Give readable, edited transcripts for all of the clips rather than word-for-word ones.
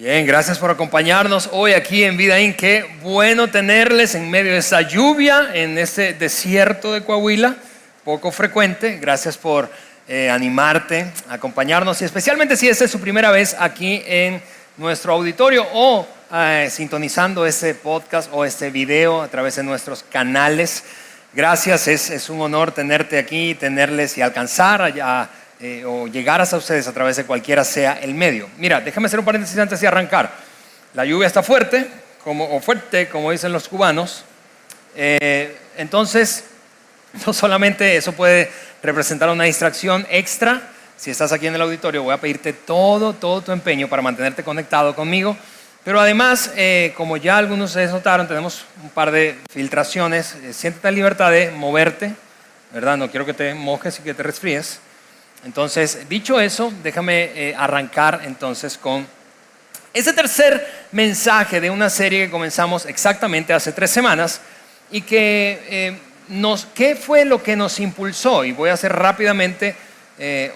Bien, gracias por acompañarnos hoy aquí en Vidaín. Qué bueno tenerles en medio de esta lluvia en este desierto de Coahuila, poco frecuente. Gracias por animarte, acompañarnos, y especialmente si esta es su primera vez aquí en nuestro auditorio o sintonizando este podcast o este video a través de nuestros canales. Gracias, es un honor tenerte aquí, tenerles y alcanzar allá. O llegar hasta ustedes a través de cualquiera sea el medio. Mira, déjame hacer un paréntesis antes de arrancar. La lluvia está fuerte, como dicen los cubanos. Entonces, no solamente eso puede representar una distracción extra. Si estás aquí en el auditorio, voy a pedirte todo tu empeño para mantenerte conectado conmigo. Pero además, como ya algunos de ustedes notaron, tenemos un par de filtraciones. Siéntete en libertad de moverte, ¿verdad? No quiero que te mojes y que te resfríes. Entonces, dicho eso, déjame arrancar entonces con ese tercer mensaje de una serie que comenzamos exactamente hace 3 semanas y que ¿qué fue lo que nos impulsó? Y voy a hacer rápidamente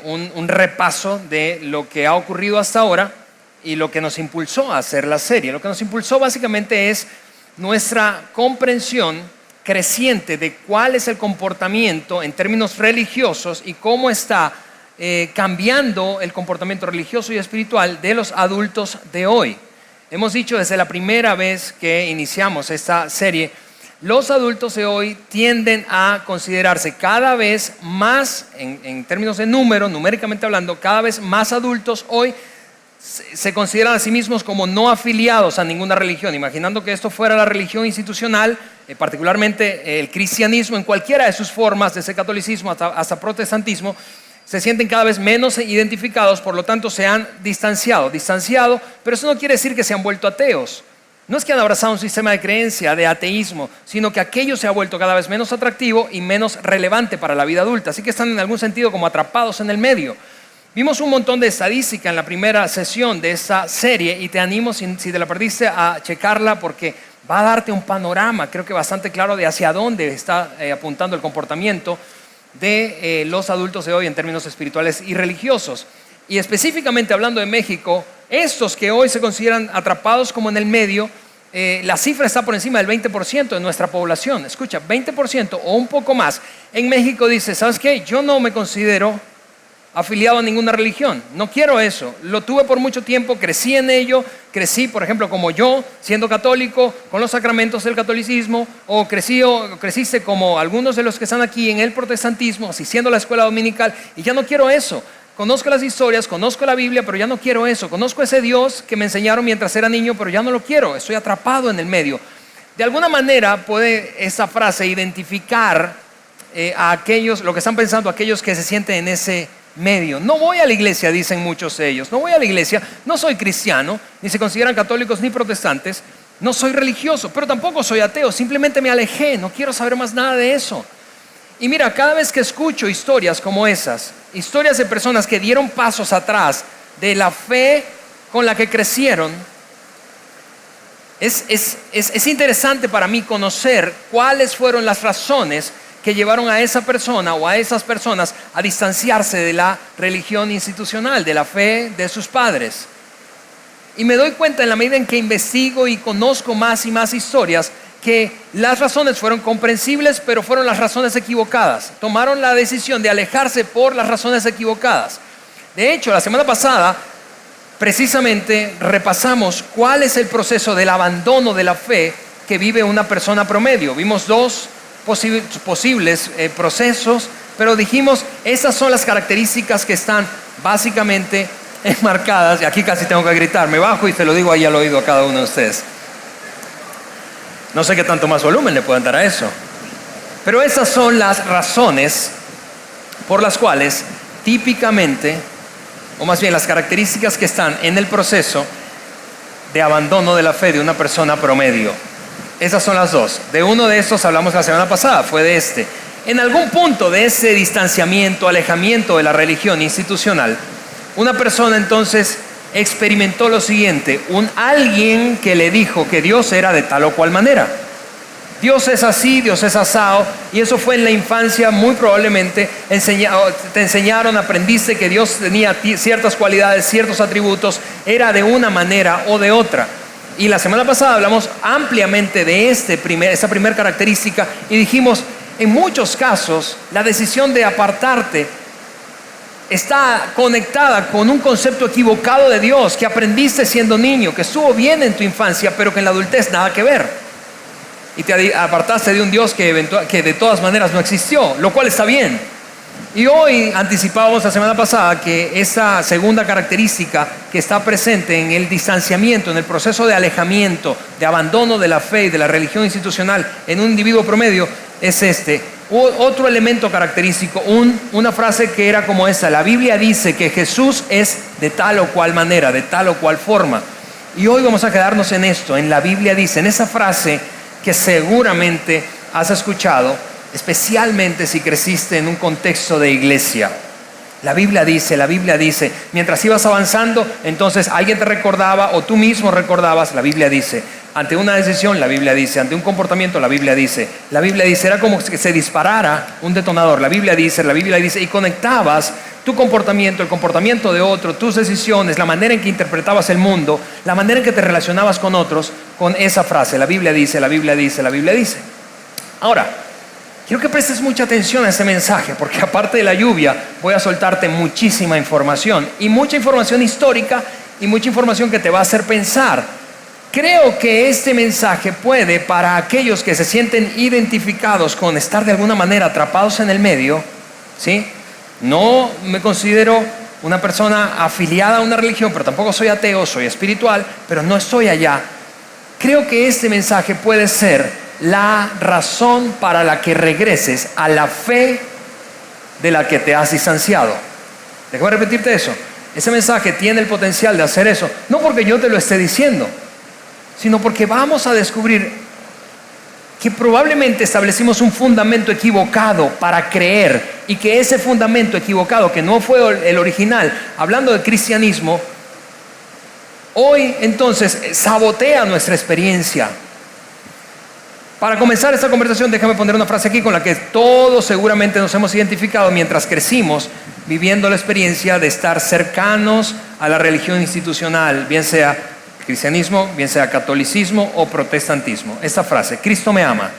un repaso de lo que ha ocurrido hasta ahora y lo que nos impulsó a hacer la serie. Lo que nos impulsó básicamente es nuestra comprensión creciente de cuál es el comportamiento en términos religiosos y cómo está cambiando el comportamiento religioso y espiritual de los adultos de hoy. Hemos dicho desde la primera vez que iniciamos esta serie, los adultos de hoy tienden a considerarse cada vez más, en términos de numéricamente hablando, cada vez más adultos hoy se consideran a sí mismos como no afiliados a ninguna religión, imaginando que esto fuera la religión institucional, particularmente el cristianismo en cualquiera de sus formas, desde catolicismo hasta protestantismo. Se sienten cada vez menos identificados, por lo tanto se han distanciado, pero eso no quiere decir que se han vuelto ateos. No es que han abrazado un sistema de creencia de ateísmo, sino que aquello se ha vuelto cada vez menos atractivo y menos relevante para la vida adulta. Así que están en algún sentido como atrapados en el medio. Vimos un montón de estadística en la primera sesión de esta serie y te animo, si te la perdiste, a checarla porque va a darte un panorama, creo que bastante claro, de hacia dónde está apuntando el comportamiento de los adultos de hoy en términos espirituales y religiosos. Y específicamente hablando de México, estos que hoy se consideran atrapados como en el medio, la cifra está por encima del 20% de nuestra población. Escucha, 20% o un poco más. En México dice, ¿sabes qué? Yo no me considero afiliado a ninguna religión, no quiero eso, lo tuve por mucho tiempo, crecí en ello, crecí por ejemplo como yo, siendo católico, con los sacramentos del catolicismo, o creciste como algunos de los que están aquí en el protestantismo, asistiendo a la escuela dominical, y ya no quiero eso. Conozco las historias, conozco la Biblia, pero ya no quiero eso. Conozco ese Dios que me enseñaron mientras era niño, pero ya no lo quiero, estoy atrapado en el medio. De alguna manera puede esa frase identificar a aquellos, lo que están pensando aquellos que se sienten en ese medio. No voy a la iglesia, dicen muchos de ellos. No voy a la iglesia, no soy cristiano, ni se consideran católicos ni protestantes. No soy religioso, pero tampoco soy ateo. Simplemente me alejé, no quiero saber más nada de eso. Y mira, cada vez que escucho historias como esas, historias de personas que dieron pasos atrás de la fe con la que crecieron, es interesante para mí conocer cuáles fueron las razones que llevaron a esa persona o a esas personas a distanciarse de la religión institucional, de la fe de sus padres. Y me doy cuenta en la medida en que investigo y conozco más y más historias que las razones fueron comprensibles, pero fueron las razones equivocadas. Tomaron la decisión de alejarse por las razones equivocadas. De hecho, la semana pasada precisamente repasamos cuál es el proceso del abandono de la fe que vive una persona promedio. Vimos 2 posibles procesos, pero dijimos, esas son las características que están básicamente enmarcadas, y aquí casi tengo que gritar, me bajo y se lo digo ahí al oído a cada uno de ustedes. No sé qué tanto más volumen le pueden dar a eso, pero esas son las razones por las cuales típicamente, o más bien las características que están en el proceso de abandono de la fe de una persona promedio. Esas son las 2. De uno de estos hablamos la semana pasada, fue de este. En algún punto de ese distanciamiento, alejamiento de la religión institucional, una persona entonces experimentó lo siguiente: alguien que le dijo que Dios era de tal o cual manera. Dios es así, Dios es asao, y eso fue en la infancia, muy probablemente te enseñaron, aprendiste que Dios tenía ciertas cualidades, ciertos atributos, era de una manera o de otra. Y la semana pasada hablamos ampliamente de esa primera característica y dijimos, en muchos casos, la decisión de apartarte está conectada con un concepto equivocado de Dios que aprendiste siendo niño, que estuvo bien en tu infancia, pero que en la adultez nada que ver. Y te apartaste de un Dios que de todas maneras no existió, lo cual está bien. Y hoy anticipábamos la semana pasada que esa segunda característica que está presente en el distanciamiento, en el proceso de alejamiento, de abandono de la fe y de la religión institucional en un individuo promedio, es otro elemento característico, una frase que era como esta: la Biblia dice que Jesús es de tal o cual manera, de tal o cual forma. Y hoy vamos a quedarnos en esto, en la Biblia dice, en esa frase que seguramente has escuchado, especialmente si creciste en un contexto de iglesia. La Biblia dice, mientras ibas avanzando, entonces alguien te recordaba o tú mismo recordabas, la Biblia dice, ante una decisión, la Biblia dice, ante un comportamiento, la Biblia dice, era como que se disparara un detonador, la Biblia dice, y conectabas tu comportamiento, el comportamiento de otro, tus decisiones, la manera en que interpretabas el mundo, la manera en que te relacionabas con otros, con esa frase, la Biblia dice, la Biblia dice, la Biblia dice. Ahora, quiero que prestes mucha atención a ese mensaje, porque aparte de la lluvia, voy a soltarte muchísima información, y mucha información histórica, y mucha información que te va a hacer pensar. Creo que este mensaje puede, para aquellos que se sienten identificados con estar de alguna manera atrapados en el medio, ¿sí? No me considero una persona afiliada a una religión, pero tampoco soy ateo, soy espiritual, pero no estoy allá. Creo que este mensaje puede ser la razón para la que regreses a la fe de la que te has distanciado. Déjame repetirte eso. Ese mensaje tiene el potencial de hacer eso, no porque yo te lo esté diciendo, sino porque vamos a descubrir que probablemente establecimos un fundamento equivocado para creer, y que ese fundamento equivocado, que no fue el original, hablando del cristianismo, hoy entonces sabotea nuestra experiencia. Para comenzar esta conversación, déjame poner una frase aquí con la que todos seguramente nos hemos identificado mientras crecimos viviendo la experiencia de estar cercanos a la religión institucional, bien sea cristianismo, bien sea catolicismo o protestantismo. Esta frase, Cristo me ama.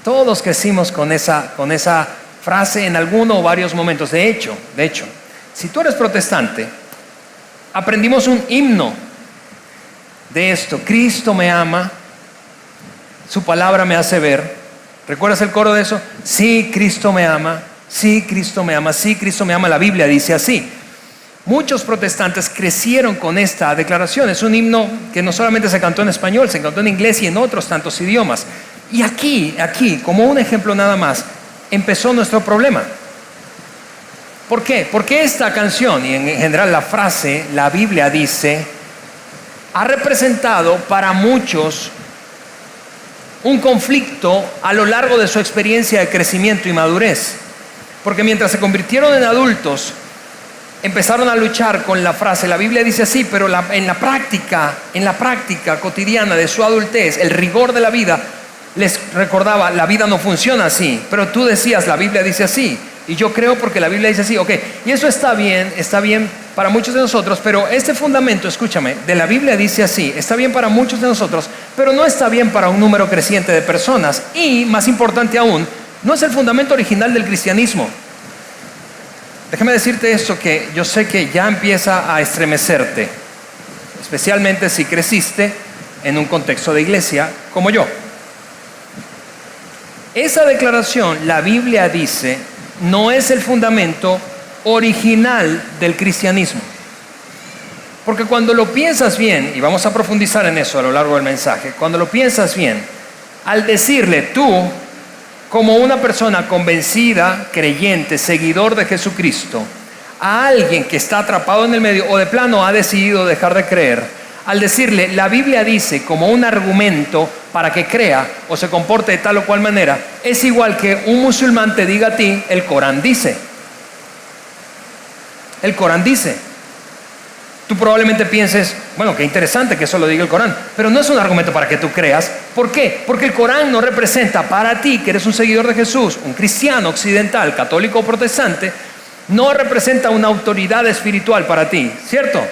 Todos crecimos con esa frase en alguno o varios momentos. De hecho, si tú eres protestante, aprendimos un himno de esto: Cristo me ama, su palabra me hace ver. ¿Recuerdas el coro de eso? Sí, Cristo me ama, sí, Cristo me ama, sí, Cristo me ama. La Biblia dice así. Muchos protestantes crecieron con esta declaración. Es un himno que no solamente se cantó en español, se cantó en inglés y en otros tantos idiomas. Y aquí, como un ejemplo nada más, empezó nuestro problema. ¿Por qué? Porque esta canción, y en general la frase, la Biblia dice, ha representado para muchos un conflicto a lo largo de su experiencia de crecimiento y madurez. Porque mientras se convirtieron en adultos, empezaron a luchar con la frase, la Biblia dice así, pero en la práctica cotidiana de su adultez, el rigor de la vida les recordaba, la vida no funciona así, pero tú decías, la Biblia dice así, y yo creo porque la Biblia dice así, ok, y eso está bien para muchos de nosotros, pero este fundamento, escúchame, de la Biblia dice así, está bien para muchos de nosotros, pero no está bien para un número creciente de personas, y más importante aún, no es el fundamento original del cristianismo. Déjame decirte esto que yo sé que ya empieza a estremecerte, especialmente si creciste en un contexto de iglesia como yo. Esa declaración, la Biblia dice, no es el fundamento original del cristianismo. Porque cuando lo piensas bien, y vamos a profundizar en eso a lo largo del mensaje, cuando lo piensas bien, al decirle tú, como una persona convencida, creyente, seguidor de Jesucristo, a alguien que está atrapado en el medio o de plano ha decidido dejar de creer, al decirle, la Biblia dice como un argumento para que crea o se comporte de tal o cual manera, es igual que un musulmán te diga a ti, el Corán dice. El Corán dice. Tú probablemente pienses, bueno, qué interesante que eso lo diga el Corán, pero no es un argumento para que tú creas. ¿Por qué? Porque el Corán no representa para ti, que eres un seguidor de Jesús, un cristiano occidental, católico o protestante, no representa una autoridad espiritual para ti, ¿cierto?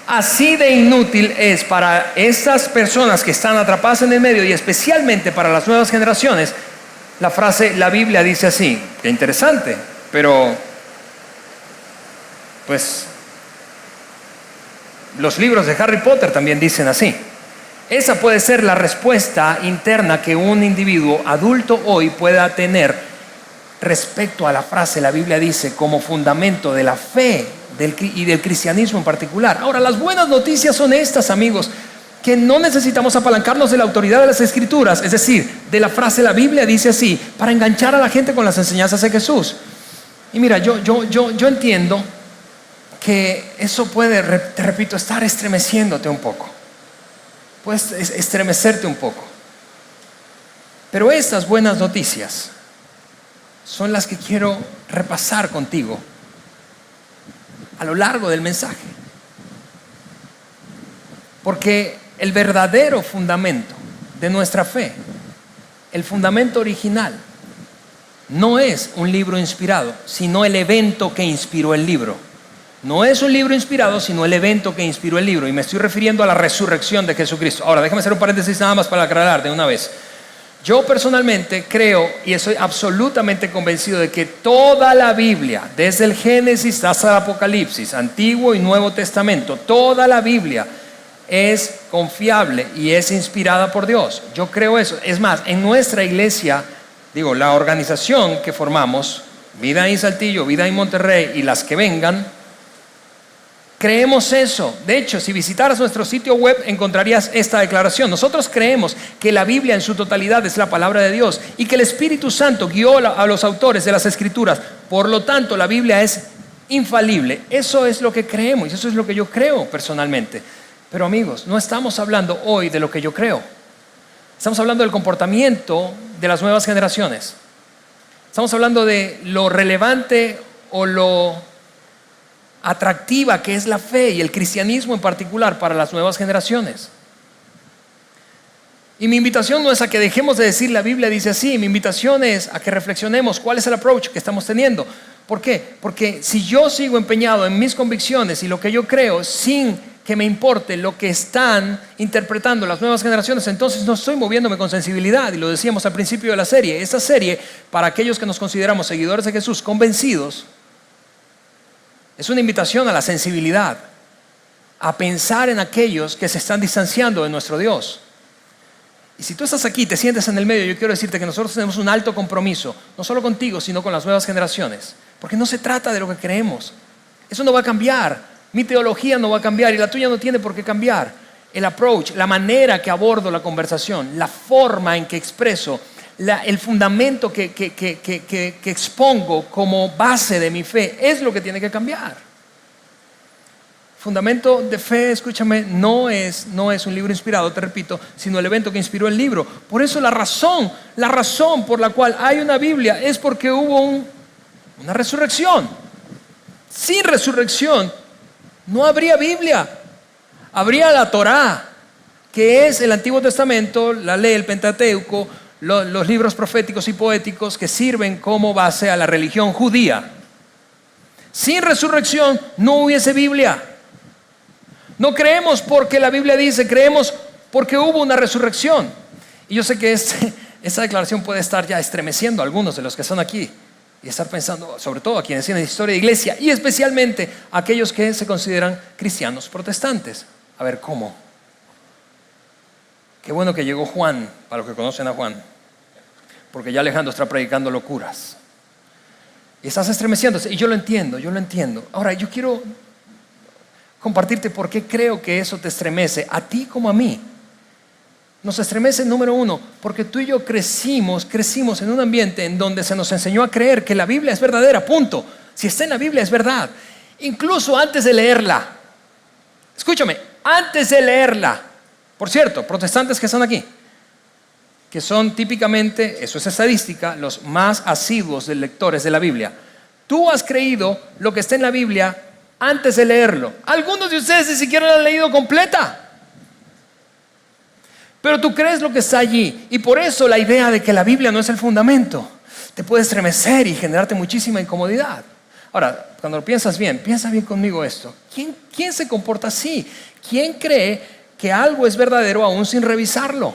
Así de inútil es para estas personas que están atrapadas en el medio, y especialmente para las nuevas generaciones, la frase, la Biblia dice así. Qué interesante, pero pues los libros de Harry Potter también dicen así. Esa puede ser la respuesta interna que un individuo adulto hoy pueda tener respecto a la frase, la Biblia dice, como fundamento de la fe y del cristianismo en particular. Ahora, las buenas noticias son estas, amigos, que no necesitamos apalancarnos de la autoridad de las Escrituras, es decir, de la frase, la Biblia dice así, para enganchar a la gente con las enseñanzas de Jesús. Y mira, yo entiendo que eso puede, te repito, estar estremeciéndote un poco. Puedes estremecerte un poco. Pero estas buenas noticias son las que quiero repasar contigo a lo largo del mensaje. Porque el verdadero fundamento de nuestra fe, el fundamento original, no es un libro inspirado, sino el evento que inspiró el libro. No es un libro inspirado, sino el evento que inspiró el libro. Y me estoy refiriendo a la resurrección de Jesucristo. Ahora, déjame hacer un paréntesis nada más para aclarar de una vez. Yo personalmente creo y estoy absolutamente convencido de que toda la Biblia, desde el Génesis hasta el Apocalipsis, Antiguo y Nuevo Testamento, toda la Biblia es confiable y es inspirada por Dios. Yo creo eso. Es más, en nuestra iglesia, la organización que formamos, Vida en Saltillo, Vida en Monterrey y las que vengan, creemos eso. De hecho, si visitaras nuestro sitio web encontrarías esta declaración. Nosotros creemos que la Biblia en su totalidad es la palabra de Dios y que el Espíritu Santo guió a los autores de las Escrituras. Por lo tanto, la Biblia es infalible. Eso es lo que creemos y eso es lo que yo creo personalmente. Pero amigos, no estamos hablando hoy de lo que yo creo. Estamos hablando del comportamiento de las nuevas generaciones. Estamos hablando de lo relevante o lo atractiva que es la fe y el cristianismo en particular para las nuevas generaciones. Y mi invitación no es a que dejemos de decir la Biblia dice así, mi invitación es a que reflexionemos cuál es el approach que estamos teniendo. ¿Por qué? Porque si yo sigo empeñado en mis convicciones y lo que yo creo sin que me importe lo que están interpretando las nuevas generaciones, entonces no estoy moviéndome con sensibilidad. Y lo decíamos al principio de la serie. Esta serie, para aquellos que nos consideramos seguidores de Jesús, convencidos, es una invitación a la sensibilidad, a pensar en aquellos que se están distanciando de nuestro Dios. Y si tú estás aquí, te sientes en el medio, yo quiero decirte que nosotros tenemos un alto compromiso, no solo contigo, sino con las nuevas generaciones. Porque no se trata de lo que creemos. Eso no va a cambiar. Mi teología no va a cambiar y la tuya no tiene por qué cambiar. El approach, la manera que abordo la conversación, la forma en que expreso, el fundamento que expongo como base de mi fe es lo que tiene que cambiar. Fundamento de fe, escúchame, no es un libro inspirado, te repito, sino el evento que inspiró el libro. Por eso la razón por la cual hay una Biblia es porque hubo una resurrección. Sin resurrección no habría Biblia. Habría la Torá, que es el Antiguo Testamento, la ley, el Pentateuco, los libros proféticos y poéticos que sirven como base a la religión judía. Sin resurrección no hubiese Biblia. No creemos porque la Biblia dice, creemos porque hubo una resurrección. Y yo sé que esta declaración puede estar ya estremeciendo a algunos de los que están aquí y estar pensando, sobre todo a quienes tienen historia de iglesia y especialmente a aquellos que se consideran cristianos protestantes. A ver, ¿cómo? Qué bueno que llegó Juan, para los que conocen a Juan, porque ya Alejandro está predicando locuras. Y estás estremeciéndose, y yo lo entiendo. Ahora, yo quiero compartirte por qué creo que eso te estremece, a ti como a mí. Nos estremece, número uno, porque tú y yo crecimos en un ambiente en donde se nos enseñó a creer que la Biblia es verdadera, punto. Si está en la Biblia es verdad, incluso antes de leerla. Escúchame, antes de leerla. Por cierto, protestantes que están aquí, que son típicamente, eso es estadística, los más asiduos de lectores de la Biblia. Tú has creído lo que está en la Biblia antes de leerlo. Algunos de ustedes ni siquiera la han leído completa. Pero tú crees lo que está allí. Y por eso la idea de que la Biblia no es el fundamento te puede estremecer y generarte muchísima incomodidad. Ahora, cuando lo piensas bien, piensa bien conmigo esto. ¿Quién se comporta así? ¿Quién cree que algo es verdadero aún sin revisarlo?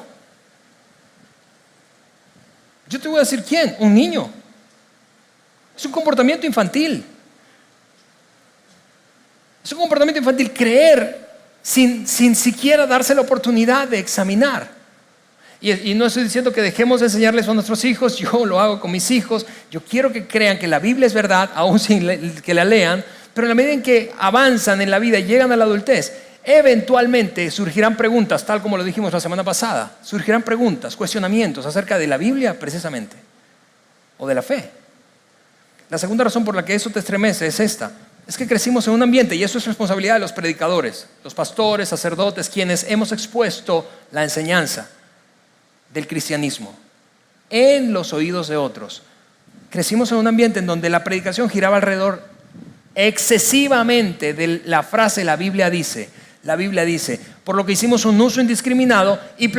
Yo te voy a decir quién. Un niño. Es un comportamiento infantil. Es un comportamiento infantil creer sin siquiera darse la oportunidad de examinar. Y no estoy diciendo que dejemos de enseñarles a nuestros hijos. Yo lo hago con mis hijos. Yo quiero que crean que la Biblia es verdad, aún sin que la lean. Pero en la medida en que avanzan en la vida y llegan a la adultez, eventualmente surgirán preguntas, tal como lo dijimos la semana pasada. Surgirán preguntas, cuestionamientos acerca de la Biblia precisamente, o de la fe. La segunda razón por la que eso te estremece es esta. Es que crecimos en un ambiente, y eso es responsabilidad de los predicadores, los pastores, sacerdotes, quienes hemos expuesto la enseñanza del cristianismo en los oídos de otros. Crecimos en un ambiente en donde la predicación giraba alrededor excesivamente de la frase la Biblia dice, por lo que hicimos un uso indiscriminado y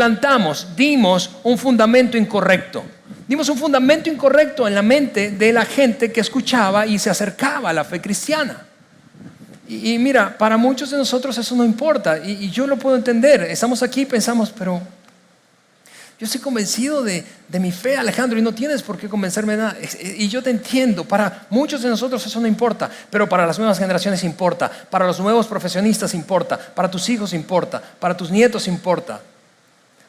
dimos un fundamento incorrecto. Dimos un fundamento incorrecto en la mente de la gente que escuchaba y se acercaba a la fe cristiana. Y mira, para muchos de nosotros eso no importa, y yo lo puedo entender. Estamos aquí y pensamos, pero yo estoy convencido de mi fe, Alejandro, y no tienes por qué convencerme de nada. Y yo te entiendo, para muchos de nosotros eso no importa, pero para las nuevas generaciones importa, para los nuevos profesionistas importa, para tus hijos importa, para tus nietos importa,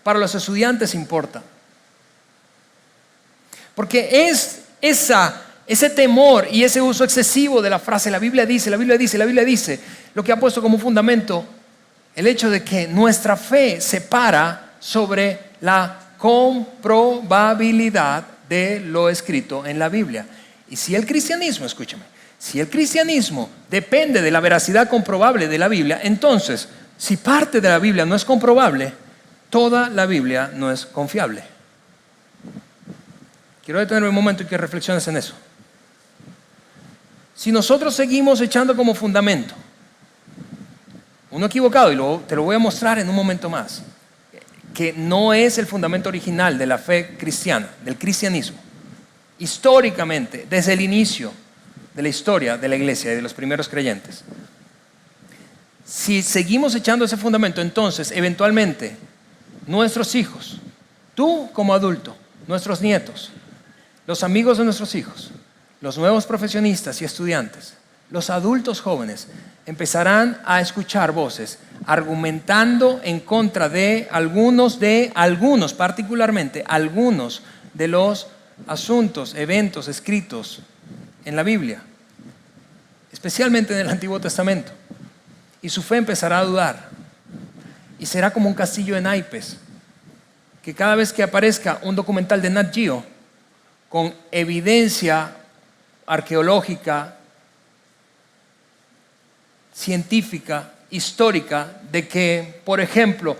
para los estudiantes importa. Porque es ese temor y ese uso excesivo de la frase la Biblia dice, lo que ha puesto como fundamento el hecho de que nuestra fe se para sobre la comprobabilidad de lo escrito en la Biblia. Y si el cristianismo, escúchame, si el cristianismo depende de la veracidad comprobable de la Biblia, entonces, si parte de la Biblia no es comprobable, toda la Biblia no es confiable. Quiero detenerme un momento y que reflexiones en eso. Si nosotros seguimos echando como fundamento uno equivocado, y te lo voy a mostrar en un momento más, que no es el fundamento original de la fe cristiana, del cristianismo, históricamente, desde el inicio de la historia de la iglesia y de los primeros creyentes. Si seguimos echando ese fundamento, entonces eventualmente nuestros hijos, tú como adulto, nuestros nietos, los amigos de nuestros hijos, los nuevos profesionistas y estudiantes, los adultos jóvenes, empezarán a escuchar voces argumentando en contra de algunos, particularmente algunos de los asuntos, eventos escritos en la Biblia, especialmente en el Antiguo Testamento. Y su fe empezará a dudar. Y será como un castillo de naipes, que cada vez que aparezca un documental de Nat Geo con evidencia arqueológica, científica, histórica, de que, por ejemplo,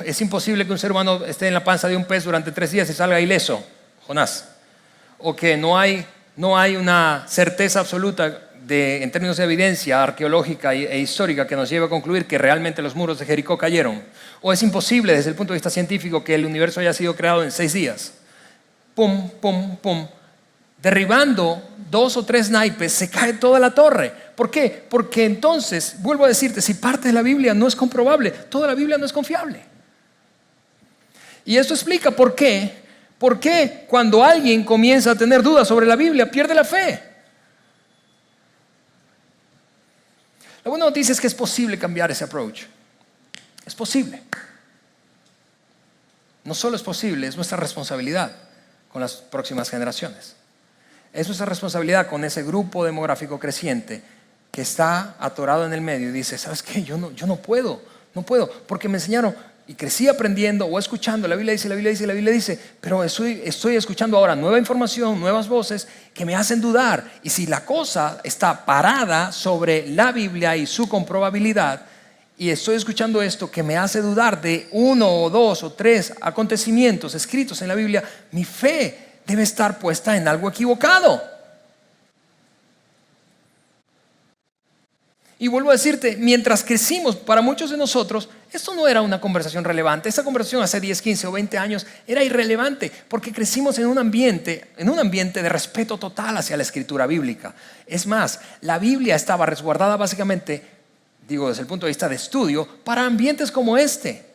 es imposible que un ser humano esté en la panza de un pez durante 3 días y salga ileso, Jonás, o que no hay una certeza absoluta en términos de evidencia arqueológica e histórica que nos lleve a concluir que realmente los muros de Jericó cayeron, o es imposible desde el punto de vista científico que el universo haya sido creado en 6 días. Pum, pum, pum. Derribando 2 o 3 naipes se cae toda la torre. ¿Por qué? Porque entonces, vuelvo a decirte, si parte de la Biblia no es comprobable, toda la Biblia no es confiable. Y esto explica por qué cuando alguien comienza a tener dudas sobre la Biblia, pierde la fe. La buena noticia es que es posible cambiar ese approach. Es posible. No solo es posible, es nuestra responsabilidad con las próximas generaciones. Es nuestra responsabilidad con ese grupo demográfico creciente que está atorado en el medio y dice, ¿sabes qué? Yo no puedo, porque me enseñaron y crecí aprendiendo o escuchando, la Biblia dice, pero estoy escuchando ahora nueva información, nuevas voces que me hacen dudar. Y si la cosa está parada sobre la Biblia y su comprobabilidad, y estoy escuchando esto que me hace dudar de 1 o 2 o 3 acontecimientos escritos en la Biblia, mi fe debe estar puesta en algo equivocado. Y vuelvo a decirte, mientras crecimos, para muchos de nosotros, esto no era una conversación relevante. Esa conversación hace 10, 15 o 20 años era irrelevante porque crecimos en un ambiente de respeto total hacia la escritura bíblica. Es más, la Biblia estaba resguardada básicamente, digo desde el punto de vista de estudio, para ambientes como este.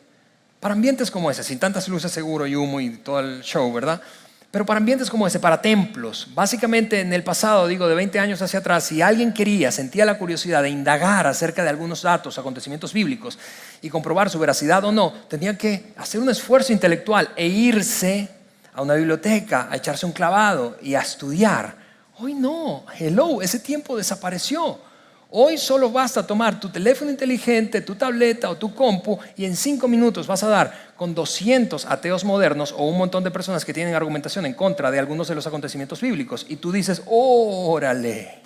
Para ambientes como ese, sin tantas luces seguro y humo y todo el show, ¿verdad? Pero para ambientes como ese, para templos, básicamente en el pasado, digo de 20 años hacia atrás, si alguien sentía la curiosidad de indagar acerca de algunos datos, acontecimientos bíblicos y comprobar su veracidad o no, tenía que hacer un esfuerzo intelectual e irse a una biblioteca, a echarse un clavado y a estudiar. Hoy no, ese tiempo desapareció. Hoy solo basta tomar tu teléfono inteligente, tu tableta o tu compu y en 5 minutos vas a dar con 200 ateos modernos o un montón de personas que tienen argumentación en contra de algunos de los acontecimientos bíblicos y tú dices, órale.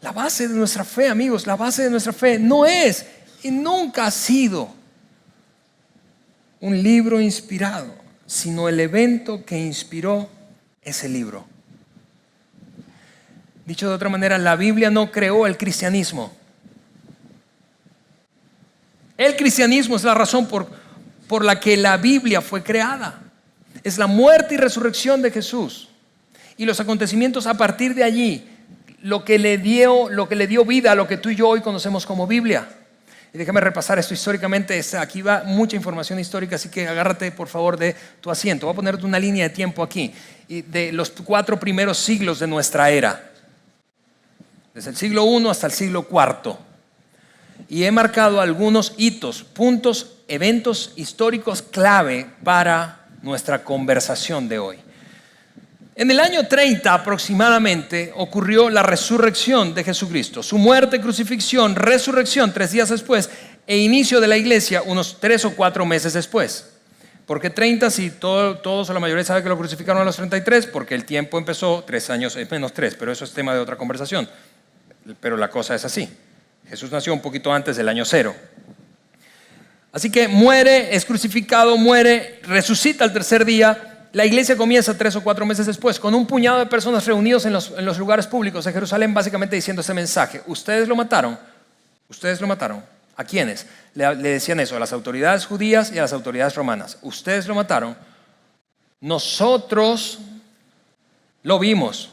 La base de nuestra fe, amigos, la base de nuestra fe no es y nunca ha sido un libro inspirado, sino el evento que inspiró ese libro. Dicho de otra manera, la Biblia no creó el cristianismo. El cristianismo es la razón por la que la Biblia fue creada. Es la muerte y resurrección de Jesús y los acontecimientos a partir de allí lo que le dio vida a lo que tú y yo hoy conocemos como Biblia. Y déjame repasar esto históricamente. Aquí va mucha información histórica, así que agárrate por favor de tu asiento. Voy a ponerte una línea de tiempo aquí de los 4 primeros siglos de nuestra era, desde el siglo I hasta el siglo IV. Y he marcado algunos hitos, puntos, eventos históricos clave para nuestra conversación de hoy. En el año 30 aproximadamente ocurrió la resurrección de Jesucristo, su muerte, crucifixión, resurrección 3 días después e inicio de la iglesia unos 3 o 4 meses después. ¿Por qué 30 si todos o la mayoría sabe que lo crucificaron a los 33? Porque el tiempo empezó 3 años, menos 3, pero eso es tema de otra conversación. Pero la cosa es así. Jesús nació un poquito antes del año 0. Así que muere, es crucificado, muere, resucita al tercer día. La iglesia comienza 3 o 4 meses después con un puñado de personas reunidos en los lugares públicos de Jerusalén, básicamente diciendo este mensaje: ustedes lo mataron. ¿A quiénes? Le decían eso a las autoridades judías y a las autoridades romanas. Ustedes lo mataron, nosotros lo vimos.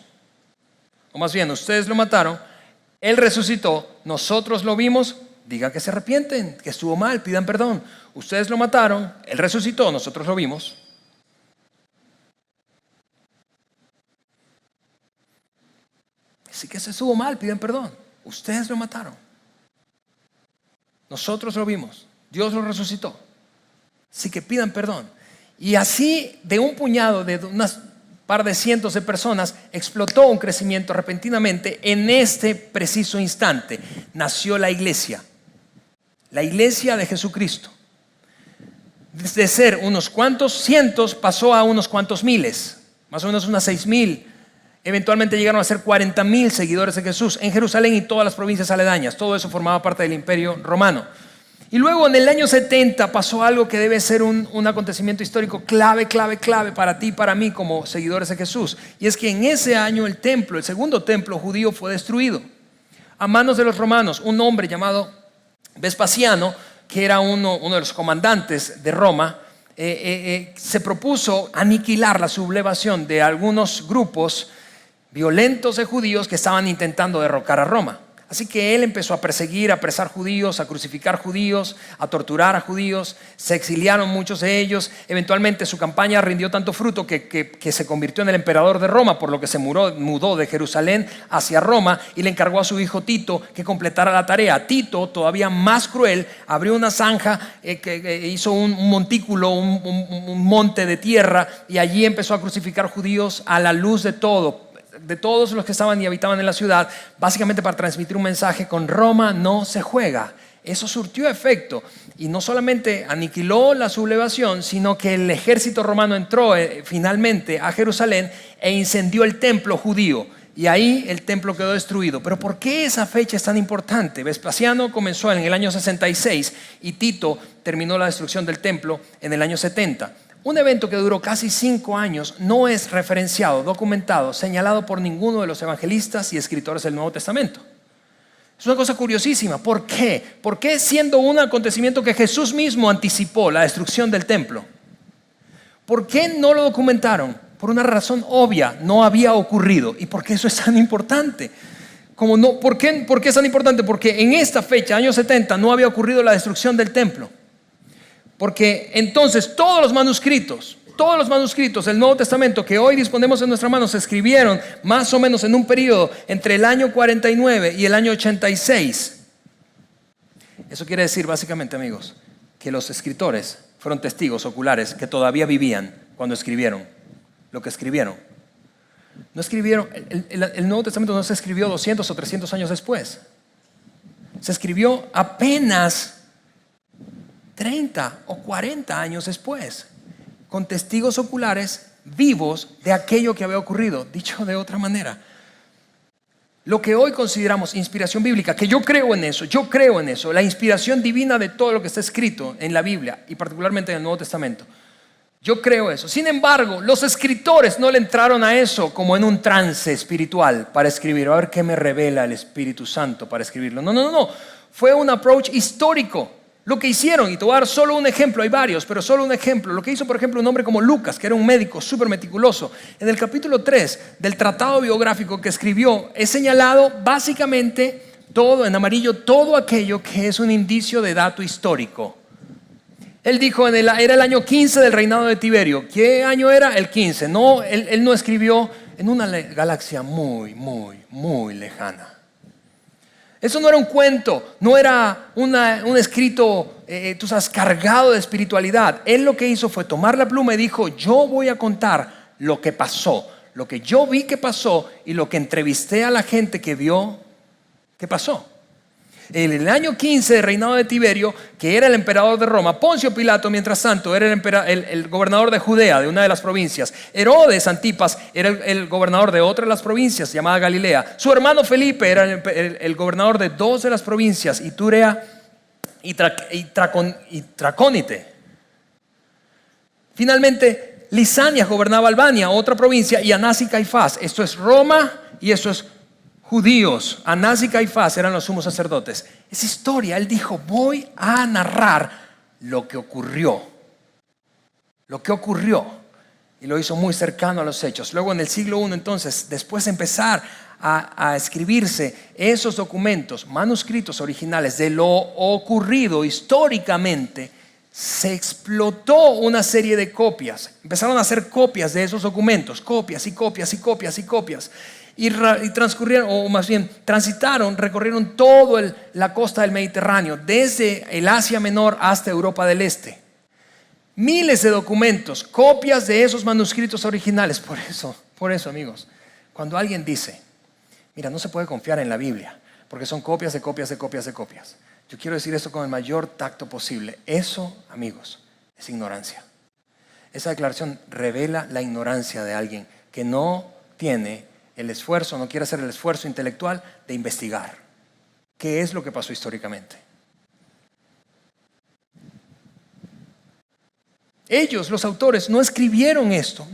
O más bien, ustedes lo mataron, Él resucitó, nosotros lo vimos. Diga que se arrepienten, que estuvo mal, pidan perdón. Ustedes lo mataron, Él resucitó, nosotros lo vimos. Así que se estuvo mal, piden perdón. Ustedes lo mataron. Nosotros lo vimos. Dios lo resucitó. Así que pidan perdón. Y así, de un puñado, de unas par de cientos de personas, explotó un crecimiento repentinamente. En este preciso instante nació la iglesia de Jesucristo. De ser unos cuantos cientos pasó a unos cuantos miles, más o menos unas 6,000. Eventualmente llegaron a ser 40,000 seguidores de Jesús en Jerusalén y todas las provincias aledañas. Todo eso formaba parte del Imperio Romano. Y luego en el año 70 pasó algo que debe ser un acontecimiento histórico clave para ti y para mí como seguidores de Jesús. Y es que en ese año el segundo templo judío fue destruido a manos de los romanos. Un hombre llamado Vespasiano, que era uno de los comandantes de Roma, se propuso aniquilar la sublevación de algunos grupos violentos de judíos que estaban intentando derrocar a Roma. Así que él empezó a perseguir, a apresar judíos, a crucificar judíos, a torturar a judíos. Se exiliaron muchos de ellos. Eventualmente su campaña rindió tanto fruto que se convirtió en el emperador de Roma, por lo que se mudó de Jerusalén hacia Roma y le encargó a su hijo Tito que completara la tarea. Tito, todavía más cruel, abrió una zanja, hizo un montículo, un monte de tierra, y allí empezó a crucificar judíos a la luz de todos los que estaban y habitaban en la ciudad, básicamente para transmitir un mensaje: con Roma no se juega. Eso surtió efecto y no solamente aniquiló la sublevación, sino que el ejército romano entró finalmente a Jerusalén e incendió el templo judío, y ahí el templo quedó destruido. Pero ¿por qué esa fecha es tan importante? Vespasiano comenzó en el año 66 y Tito terminó la destrucción del templo en el año 70. Un evento que duró casi 5 años no es referenciado, documentado, señalado por ninguno de los evangelistas y escritores del Nuevo Testamento. Es una cosa curiosísima. ¿Por qué? ¿Por qué, siendo un acontecimiento que Jesús mismo anticipó, la destrucción del templo? ¿Por qué no lo documentaron? Por una razón obvia: no había ocurrido. ¿Y por qué eso es tan importante? ¿Por qué es tan importante? Porque en esta fecha, año 70, no había ocurrido la destrucción del templo. Porque entonces todos los manuscritos del Nuevo Testamento que hoy disponemos en nuestras manos se escribieron más o menos en un periodo entre el año 49 y el año 86. Eso quiere decir básicamente, amigos, que los escritores fueron testigos oculares que todavía vivían cuando escribieron lo que escribieron. No escribieron, el Nuevo Testamento no se escribió 200 o 300 años después. Se escribió apenas 30 o 40 años después, con testigos oculares vivos de aquello que había ocurrido. Dicho de otra manera, lo que hoy consideramos inspiración bíblica, que yo creo en eso, la inspiración divina de todo lo que está escrito en la Biblia y particularmente en el Nuevo Testamento. Yo creo eso. Sin embargo, los escritores no le entraron a eso como en un trance espiritual para escribir, a ver qué me revela el Espíritu Santo para escribirlo. No. Fue un approach histórico. Lo que hicieron, y te voy a dar solo un ejemplo, hay varios, pero solo un ejemplo. Lo que hizo, por ejemplo, un hombre como Lucas, que era un médico súper meticuloso, en el capítulo 3 del tratado biográfico que escribió, es señalado básicamente todo en amarillo, todo aquello que es un indicio de dato histórico. Él dijo, era el año 15 del reinado de Tiberio. ¿Qué año era? El 15. No, él no escribió en una galaxia muy, muy, muy lejana. Eso no era un cuento, no era un escrito, tú sabes, cargado de espiritualidad. Él lo que hizo fue tomar la pluma y dijo, yo voy a contar lo que pasó, lo que yo vi que pasó y lo que entrevisté a la gente que vio que pasó. En el año 15 del reinado de Tiberio, que era el emperador de Roma, Poncio Pilato, mientras tanto, era el gobernador de Judea, de una de las provincias. Herodes Antipas era el gobernador de otra de las provincias, llamada Galilea. Su hermano Felipe era el gobernador de 2 de las provincias, Iturea y Tracónite. Finalmente, Lisania gobernaba Albania, otra provincia, y Anás y Caifás. Esto es Roma y esto es judíos. Anás y Caifás eran los sumos sacerdotes. Esa historia, él dijo, voy a narrar lo que ocurrió. Y lo hizo muy cercano a los hechos. Luego en el siglo I, entonces, después de empezar a escribirse esos documentos, manuscritos originales de lo ocurrido históricamente, se explotó una serie de copias. Empezaron a hacer copias de esos documentos, copias. Y transcurrieron, o más bien transitaron, recorrieron toda la costa del Mediterráneo, desde el Asia Menor hasta Europa del Este. Miles de documentos, copias de esos manuscritos originales. Por eso, amigos, cuando alguien dice, mira, no se puede confiar en la Biblia, porque son copias de copias. Yo quiero decir esto con el mayor tacto posible. Eso, amigos, es ignorancia. Esa declaración revela la ignorancia de alguien que no tiene el esfuerzo, no quiere hacer el esfuerzo intelectual de investigar qué es lo que pasó históricamente. Ellos, los autores, no escribieron esto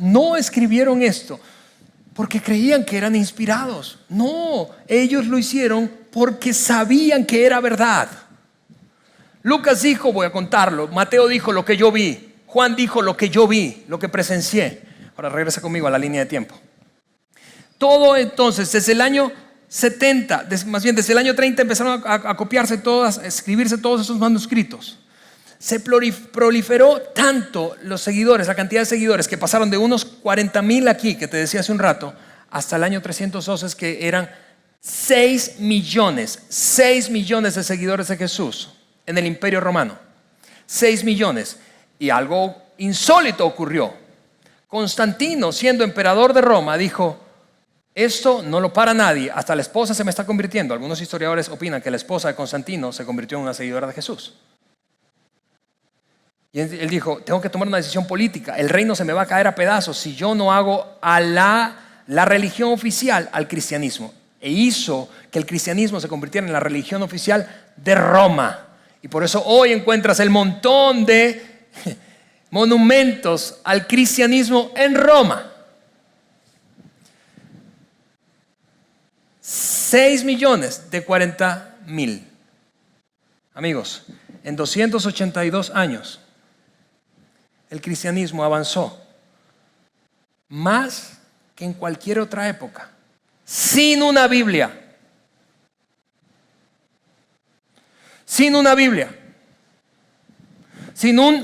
porque creían que eran inspirados. No, ellos lo hicieron porque sabían que era verdad. Lucas dijo, voy a contarlo. Mateo dijo lo que yo vi. Juan dijo lo que yo vi, lo que presencié. Ahora regresa conmigo a la línea de tiempo. Todo entonces, desde el año 70, más bien desde el año 30 empezaron a copiarse todas, a escribirse todos esos manuscritos. Se proliferó tanto los seguidores, la cantidad de seguidores, que pasaron de unos 40,000 aquí, que te decía hace un rato, hasta el año 312, que eran 6 millones de seguidores de Jesús en el Imperio Romano. 6 millones. Y algo insólito ocurrió. Constantino, siendo emperador de Roma, dijo, esto no lo para nadie, hasta la esposa se me está convirtiendo. Algunos historiadores opinan que la esposa de Constantino se convirtió en una seguidora de Jesús. Y él dijo, tengo que tomar una decisión política, el reino se me va a caer a pedazos si yo no hago a la religión oficial al cristianismo. E hizo que el cristianismo se convirtiera en la religión oficial de Roma. Y por eso hoy encuentras el montón de monumentos al cristianismo en Roma. 6.040.000. Amigos, en 282 años el cristianismo avanzó más que en cualquier otra época, sin una Biblia. Sin una Biblia.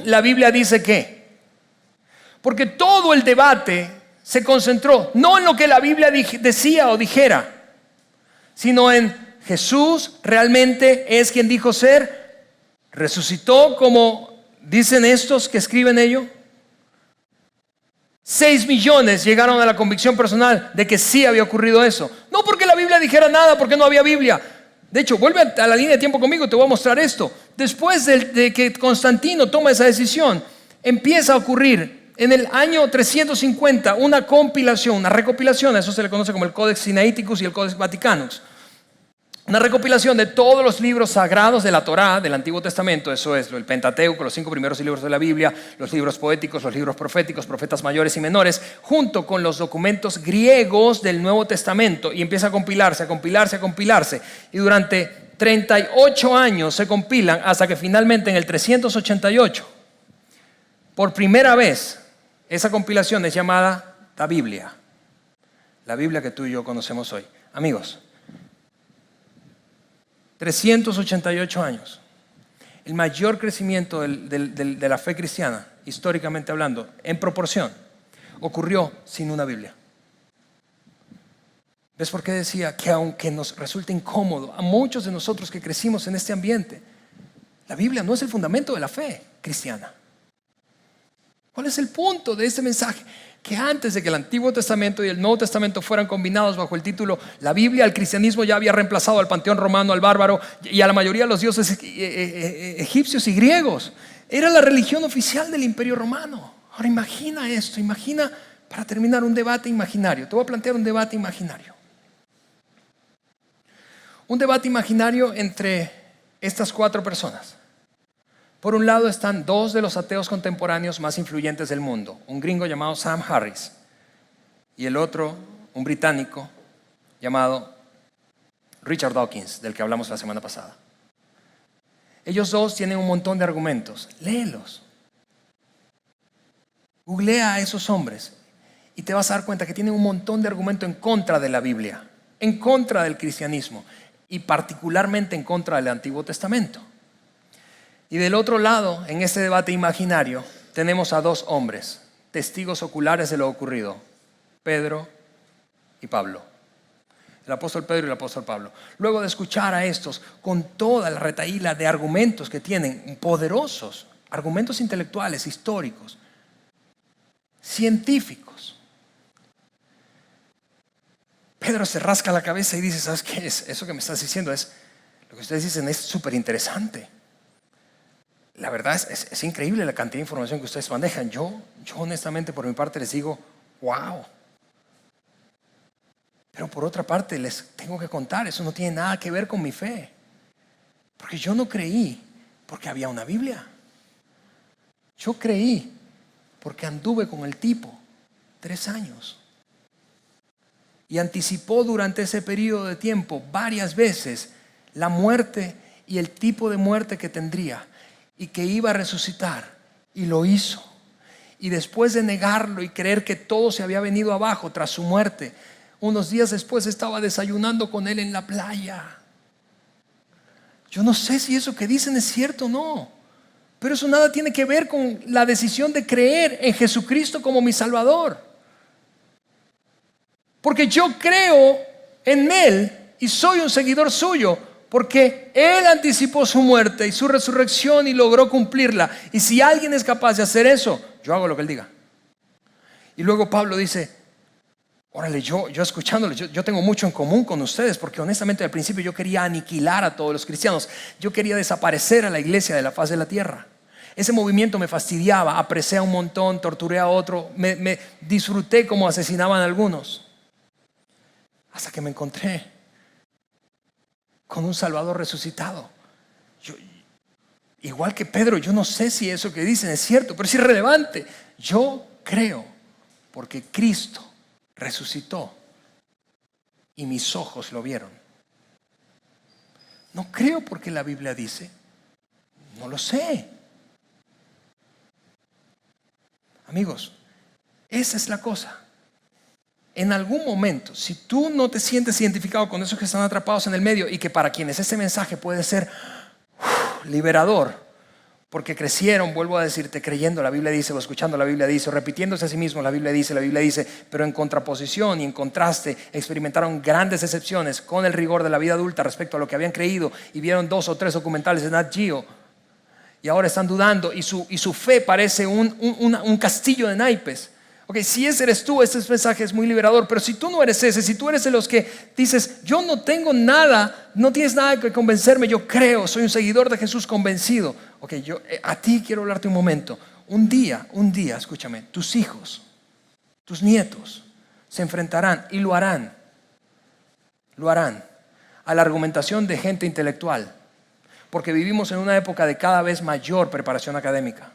La Biblia dice que. Porque todo el debate se concentró no en lo que la Biblia decía o dijera, sino en Jesús realmente es quien dijo ser, resucitó como dicen estos que escriben ello. 6 millones llegaron a la convicción personal de que sí había ocurrido eso. No porque la Biblia dijera nada, porque no había Biblia. De hecho, vuelve a la línea de tiempo conmigo, te voy a mostrar esto. Después de que Constantino toma esa decisión, empieza a ocurrir en el año 350 una compilación, una recopilación, eso se le conoce como el Codex Sinaiticus y el Codex Vaticanus. Una recopilación de todos los libros sagrados de la Torá, del Antiguo Testamento, eso es el Pentateuco, los 5 primeros libros de la Biblia, los libros poéticos, los libros proféticos, profetas mayores y menores, junto con los documentos griegos del Nuevo Testamento, y empieza a compilarse, a compilarse, a compilarse, y durante 38 años se compilan hasta que finalmente en el 388, por primera vez, esa compilación es llamada la Biblia que tú y yo conocemos hoy. Amigos, 388 años. El mayor crecimiento de la fe cristiana, históricamente hablando, en proporción, ocurrió sin una Biblia. ¿Ves por qué decía que aunque nos resulte incómodo a muchos de nosotros que crecimos en este ambiente, la Biblia no es el fundamento de la fe cristiana? ¿Cuál es el punto de este mensaje? Que antes de que el Antiguo Testamento y el Nuevo Testamento fueran combinados bajo el título la Biblia, el cristianismo ya había reemplazado al panteón romano, al bárbaro y a la mayoría de los dioses egipcios y griegos. Era la religión oficial del Imperio Romano. Ahora imagina esto, imagina, para terminar, un debate imaginario. Te voy a plantear un debate imaginario. Un debate imaginario entre estas 4 personas. Por un lado están 2 de los ateos contemporáneos más influyentes del mundo, un gringo llamado Sam Harris y el otro, un británico llamado Richard Dawkins, del que hablamos la semana pasada. Ellos 2 tienen un montón de argumentos, léelos. Googlea a esos hombres y te vas a dar cuenta que tienen un montón de argumentos en contra de la Biblia, en contra del cristianismo y particularmente en contra del Antiguo Testamento. Y del otro lado, en este debate imaginario, tenemos a 2 hombres, testigos oculares de lo ocurrido, Pedro y Pablo. El apóstol Pedro y el apóstol Pablo. Luego de escuchar a estos con toda la retahíla de argumentos que tienen, poderosos, argumentos intelectuales, históricos, científicos, Pedro se rasca la cabeza y dice, ¿sabes qué es? Eso que me estás diciendo es, lo que ustedes dicen es súper interesante. La verdad es increíble la cantidad de información que ustedes manejan. Yo honestamente por mi parte les digo, wow. Pero por otra parte les tengo que contar, eso no tiene nada que ver con mi fe. Porque yo no creí porque había una Biblia. Yo creí porque anduve con el tipo 3 años. Y anticipó durante ese periodo de tiempo varias veces la muerte y el tipo de muerte que tendría. Y que iba a resucitar, y lo hizo. Y después de negarlo y creer que todo se había venido abajo tras su muerte, unos días después estaba desayunando con él en la playa. Yo no sé si eso que dicen es cierto o no, pero eso nada tiene que ver con la decisión de creer en Jesucristo como mi Salvador. Porque yo creo en Él y soy un seguidor suyo. Porque Él anticipó su muerte y su resurrección y logró cumplirla. Y si alguien es capaz de hacer eso, yo hago lo que Él diga. Y luego Pablo dice, órale, yo escuchándole, yo tengo mucho en común con ustedes. Porque honestamente al principio yo quería aniquilar a todos los cristianos. Yo quería desaparecer a la iglesia de la faz de la tierra. Ese movimiento me fastidiaba, apresé a un montón, torturé a otro, me disfruté como asesinaban a algunos. Hasta que me encontré con un Salvador resucitado. Igual que Pedro, yo no sé si eso que dicen es cierto, pero es irrelevante. Yo creo porque Cristo resucitó y mis ojos lo vieron. No creo porque la Biblia dice, no lo sé. Amigos, esa es la cosa. En algún momento, si tú no te sientes identificado con esos que están atrapados en el medio y que para quienes ese mensaje puede ser liberador, porque crecieron, vuelvo a decirte, creyendo la Biblia dice, o escuchando la Biblia dice, o repitiéndose a sí mismo, la Biblia dice, pero en contraposición y en contraste experimentaron grandes decepciones con el rigor de la vida adulta respecto a lo que habían creído y vieron 2 o 3 documentales de Nat Geo y ahora están dudando y su fe parece un castillo de naipes. Ok, si ese eres tú, este mensaje es muy liberador, pero si tú no eres ese, si tú eres de los que dices, yo no tengo nada, no tienes nada que convencerme, yo creo, soy un seguidor de Jesús convencido. Ok, a ti quiero hablarte un momento. Un día, escúchame, tus hijos, tus nietos se enfrentarán y lo harán a la argumentación de gente intelectual, porque vivimos en una época de cada vez mayor preparación académica.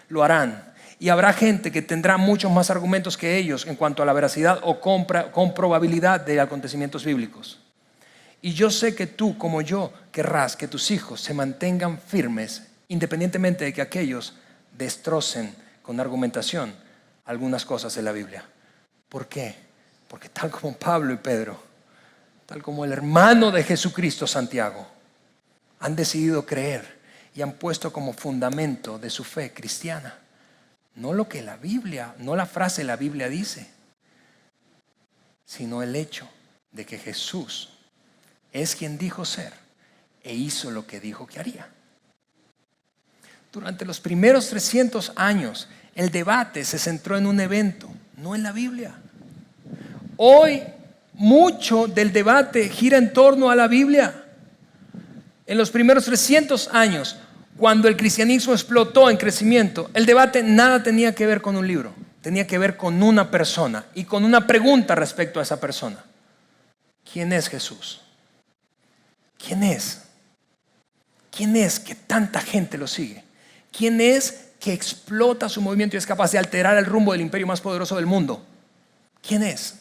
Lo harán. Y habrá gente que tendrá muchos más argumentos que ellos en cuanto a la veracidad o comprobabilidad de acontecimientos bíblicos. Y yo sé que tú, como yo, querrás que tus hijos se mantengan firmes, independientemente de que aquellos destrocen con argumentación algunas cosas de la Biblia. ¿Por qué? Porque tal como Pablo y Pedro, tal como el hermano de Jesucristo, Santiago, han decidido creer y han puesto como fundamento de su fe cristiana no lo que la Biblia, no la frase la Biblia dice, sino el hecho de que Jesús es quien dijo ser e hizo lo que dijo que haría. Durante los primeros 300 años, el debate se centró en un evento, no en la Biblia. Hoy, mucho del debate gira en torno a la Biblia. En los primeros 300 años, cuando el cristianismo explotó en crecimiento, el debate nada tenía que ver con un libro, tenía que ver con una persona y con una pregunta respecto a esa persona. ¿Quién es Jesús? ¿Quién es? ¿Quién es que tanta gente lo sigue? ¿Quién es que explota su movimiento y es capaz de alterar el rumbo del imperio más poderoso del mundo? ¿Quién es?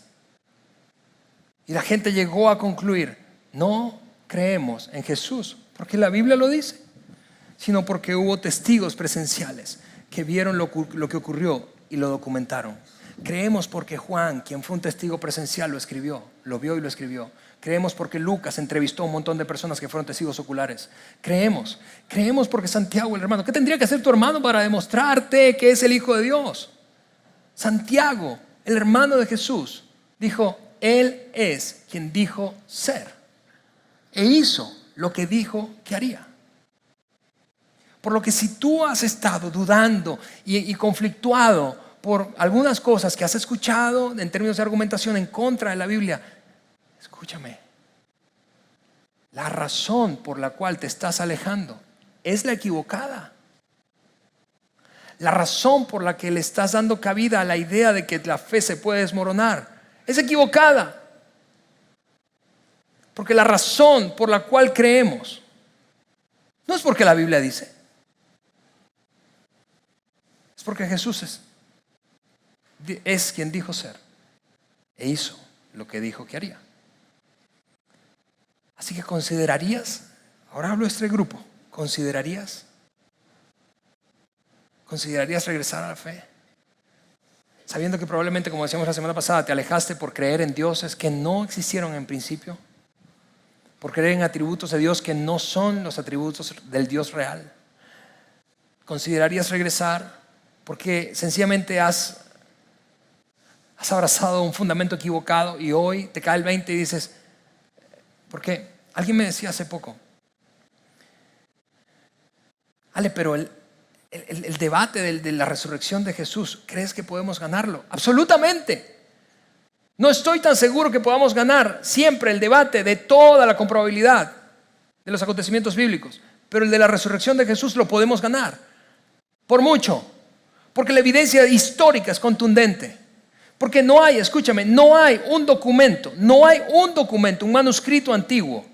Y la gente llegó a concluir, no creemos en Jesús porque la Biblia lo dice, sino porque hubo testigos presenciales que vieron lo que ocurrió y lo documentaron. Creemos porque Juan, quien fue un testigo presencial, lo escribió, lo vio y lo escribió. Creemos porque Lucas entrevistó a un montón de personas que fueron testigos oculares. Creemos porque Santiago, el hermano, ¿qué tendría que hacer tu hermano para demostrarte que es el Hijo de Dios? Santiago, el hermano de Jesús, dijo, Él es quien dijo ser e hizo lo que dijo que haría. Por lo que si tú has estado dudando y conflictuado por algunas cosas que has escuchado en términos de argumentación en contra de la Biblia, escúchame, la razón por la cual te estás alejando es la equivocada. La razón por la que le estás dando cabida a la idea de que la fe se puede desmoronar es equivocada. Porque la razón por la cual creemos no es porque la Biblia dice, es porque Jesús es quien dijo ser e hizo lo que dijo que haría. Así que considerarías, ahora hablo de este grupo, considerarías regresar a la fe, sabiendo que probablemente, como decíamos la semana pasada, te alejaste por creer en dioses que no existieron en principio, por creer en atributos de Dios que no son los atributos del Dios real. ¿Considerarías regresar porque sencillamente has abrazado un fundamento equivocado y hoy te cae el 20 y dices, porque alguien me decía hace poco, Ale, pero el debate de la resurrección de Jesús, ¿crees que podemos ganarlo? Absolutamente. No estoy tan seguro que podamos ganar siempre el debate de toda la comprobabilidad de los acontecimientos bíblicos, pero el de la resurrección de Jesús lo podemos ganar, por mucho, porque la evidencia histórica es contundente, porque no hay un documento, un manuscrito antiguo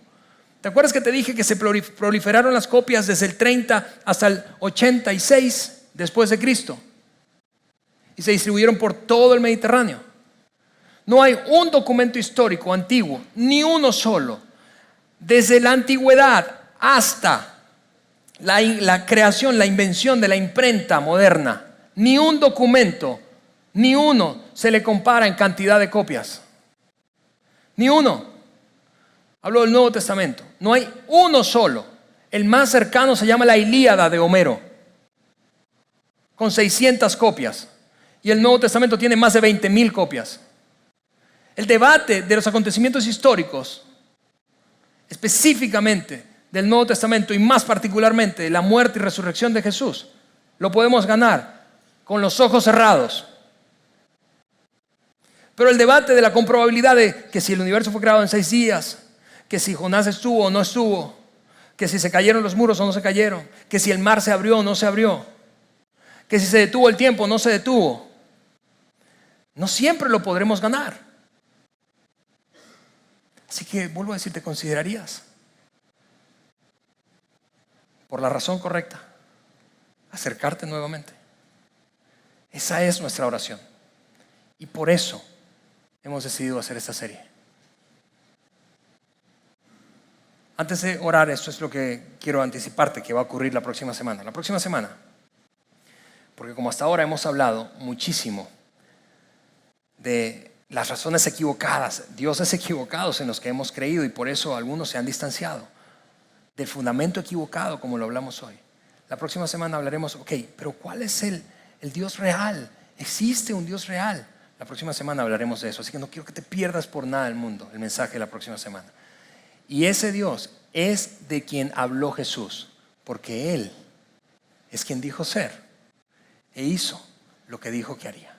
¿Te acuerdas que te dije que se proliferaron las copias desde el 30 hasta el 86 después de Cristo? Y se distribuyeron por todo el Mediterráneo. No hay un documento histórico antiguo, ni uno solo, desde la antigüedad hasta la creación, la invención de la imprenta moderna. Ni un documento, ni uno se le compara en cantidad de copias. Ni uno. Hablo del Nuevo Testamento. No hay uno solo. El más cercano se llama la Ilíada de Homero, con 600 copias. Y el Nuevo Testamento tiene más de 20,000 copias. El debate de los acontecimientos históricos, específicamente del Nuevo Testamento y más particularmente de la muerte y resurrección de Jesús, lo podemos ganar con los ojos cerrados. Pero el debate de la comprobabilidad de que si el universo fue creado en 6 días, que si Jonás estuvo o no estuvo, que si se cayeron los muros o no se cayeron, que si el mar se abrió o no se abrió, que si se detuvo el tiempo o no se detuvo, no siempre lo podremos ganar. Así que vuelvo a decir, ¿te considerarías, por la razón correcta, acercarte nuevamente? Esa es nuestra oración. Y por eso hemos decidido hacer esta serie. Antes de orar, esto es lo que quiero anticiparte que va a ocurrir la próxima semana. La próxima semana, porque como hasta ahora hemos hablado muchísimo de las razones equivocadas, dioses equivocados en los que hemos creído y por eso algunos se han distanciado, del fundamento equivocado como lo hablamos hoy. La próxima semana hablaremos, pero ¿cuál es el Dios real? ¿Existe un Dios real? La próxima semana hablaremos de eso, así que no quiero que te pierdas por nada del mundo el mensaje de la próxima semana. Y ese Dios es de quien habló Jesús, porque Él es quien dijo ser e hizo lo que dijo que haría.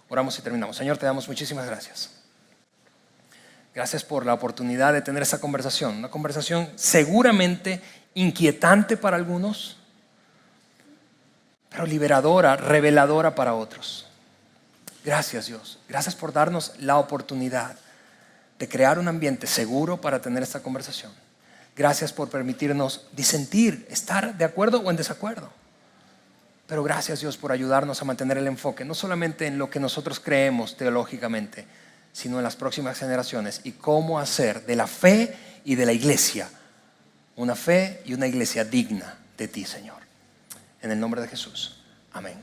Oramos y terminamos. Señor, te damos muchísimas gracias. Gracias por la oportunidad de tener esta conversación. Una conversación seguramente inquietante para algunos, pero liberadora, reveladora para otros. Gracias, Dios. Gracias por darnos la oportunidad de crear un ambiente seguro para tener esta conversación. Gracias por permitirnos disentir, estar de acuerdo o en desacuerdo. Pero gracias, Dios, por ayudarnos a mantener el enfoque, no solamente en lo que nosotros creemos teológicamente, sino en las próximas generaciones y cómo hacer de la fe y de la iglesia una fe y una iglesia digna de ti, Señor. En el nombre de Jesús. Amén.